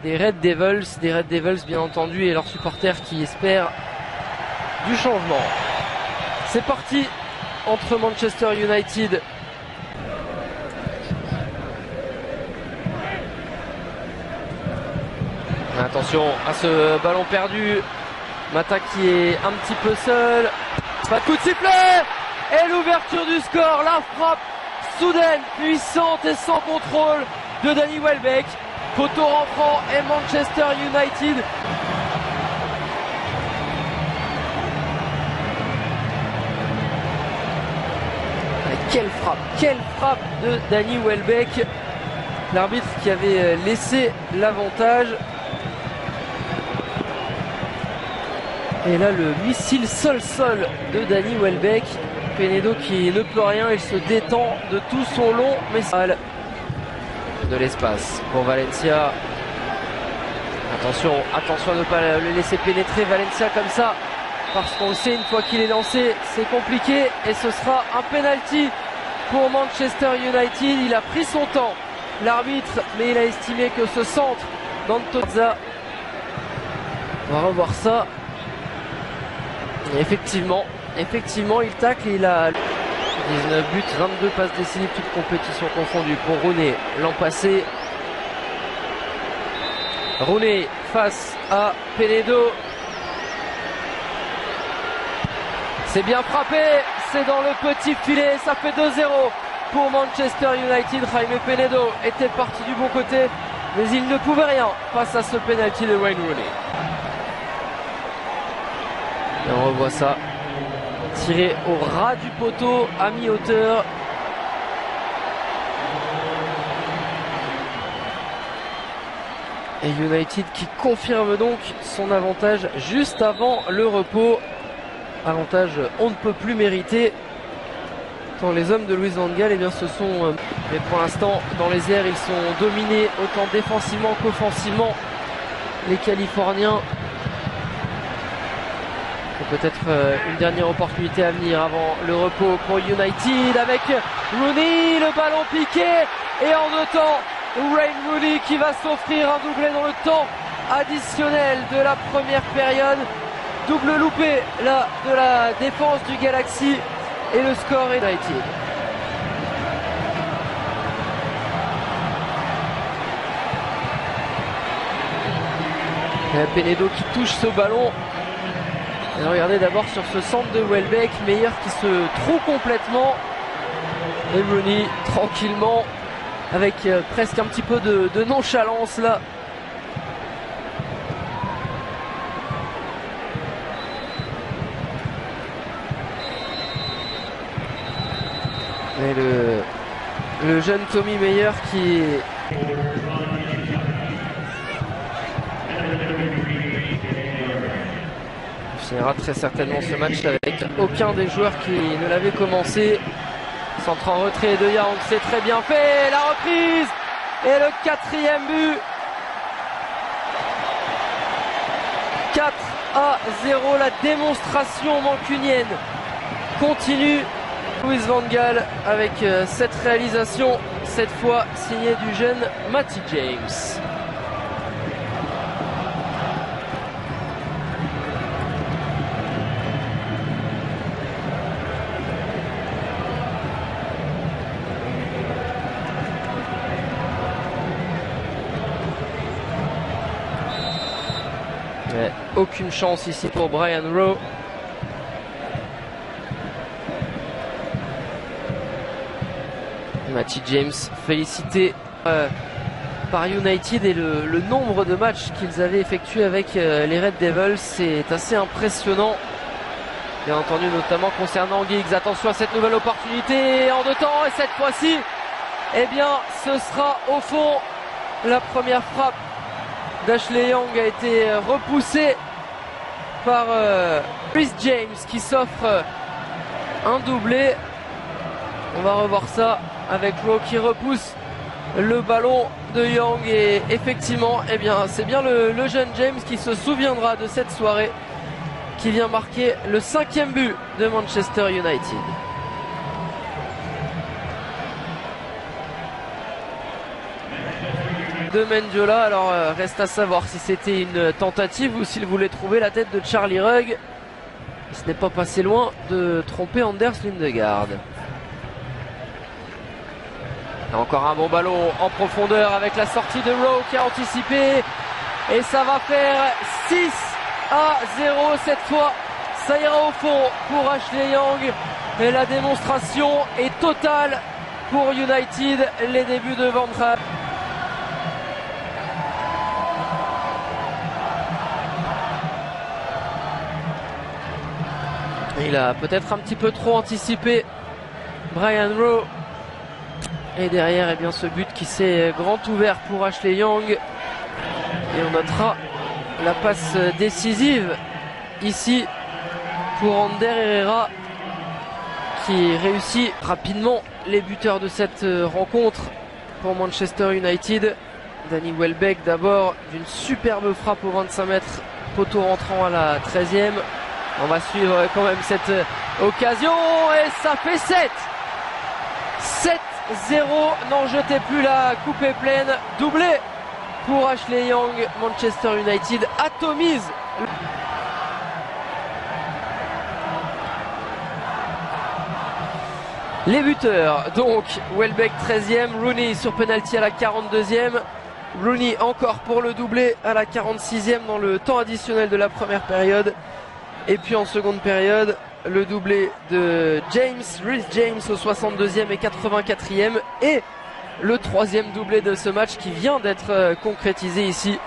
des Red Devils bien entendu, et leurs supporters qui espèrent du changement. C'est parti entre Manchester United attention à ce ballon perdu. Mata qui est un petit peu seul. Pas de coup de sifflet. Et l'ouverture du score. La frappe soudaine, puissante et sans contrôle de Danny Welbeck. Poteau rentrant et Manchester United. Quelle frappe de Danny Welbeck. L'arbitre qui avait laissé l'avantage. Et là le missile sol-sol de Danny Welbeck. Penedo qui ne peut rien, il se détend de tout son long message. De l'espace pour Valencia. Attention à ne pas le laisser pénétrer Valencia comme ça. Parce qu'on le sait, une fois qu'il est lancé, c'est compliqué. Et ce sera un penalty pour Manchester United. Il a pris son temps, l'arbitre, mais il a estimé que ce centre d'Antozza. On va revoir ça. Et effectivement, il tacle et il a 19 buts, 22 passes décisives, toutes compétitions confondues pour Rooney l'an passé. Rooney face à Penedo. C'est bien frappé, c'est dans le petit filet, ça fait 2-0 pour Manchester United. Jaime Penedo était parti du bon côté, mais il ne pouvait rien face à ce penalty de Wayne Rooney. Et on revoit ça, tiré au ras du poteau, à mi-hauteur. Et United qui confirme donc son avantage juste avant le repos. Avantage on ne peut plus mériter. Tant les hommes de Luis Van Gaal, eh bien, se sont... mais pour l'instant, dans les airs, ils sont dominés autant défensivement qu'offensivement. Les Californiens. Peut-être une dernière opportunité à venir avant le repos pour United avec Rooney, le ballon piqué et en deux temps Wayne Rooney qui va s'offrir un doublé dans le temps additionnel de la première période. Double loupé là de la défense du Galaxy et le score est United. Penedo qui touche ce ballon. Et regardez d'abord sur ce centre de Welbeck, Meyer qui se trouve complètement. Et Rooney tranquillement, avec presque un petit peu de nonchalance là. Et le jeune Tommy Meyer qui... finira très certainement ce match avec aucun des joueurs qui ne l'avait commencé. Centre en retrait de Young, c'est très bien fait, la reprise et le quatrième but. 4-0, la démonstration mancunienne continue. Luis Van Gaal avec cette réalisation, cette fois signée du jeune Matty James. Aucune chance ici pour Brian Rowe. Matty James félicité par United et le nombre de matchs qu'ils avaient effectué avec les Red Devils, c'est assez impressionnant. Bien entendu notamment concernant Giggs. Attention à cette nouvelle opportunité en deux temps et cette fois-ci, eh bien ce sera au fond. La première frappe d'Ashley Young a été repoussée par Chris James qui s'offre un doublé. On va revoir ça avec Rowe qui repousse le ballon de Young et effectivement, eh bien, c'est bien le jeune James qui se souviendra de cette soirée, qui vient marquer le 5e but de Manchester United. de Mendiola. Alors reste à savoir si c'était une tentative ou s'il voulait trouver la tête de Charlie Rugg. Ce n'est pas passé loin de tromper Anders Lundegaard. Encore un bon ballon en profondeur avec la sortie de Rowe qui a anticipé. Et ça va faire 6-0 cette fois. Ça ira au fond pour Ashley Young. Et la démonstration est totale pour United. Les débuts de Van Gaal. Il a peut-être un petit peu trop anticipé Brian Rowe. Et derrière, eh bien, ce but qui s'est grand ouvert pour Ashley Young. Et on notera la passe décisive ici pour Ander Herrera qui réussit rapidement les buteurs de cette rencontre pour Manchester United. Danny Welbeck d'abord d'une superbe frappe au 25 mètres, poteau rentrant à la 13e. On va suivre quand même cette occasion et ça fait 7-0. N'en jetez plus, la coupe est pleine. Doublé pour Ashley Young. Manchester United atomise. Les buteurs, donc Welbeck 13e, Rooney sur penalty à la 42e. Rooney encore pour le doublé à la 46e dans le temps additionnel de la première période. Et puis en seconde période, le doublé de Reece James au 62e et 84e. Et le troisième doublé de ce match qui vient d'être concrétisé ici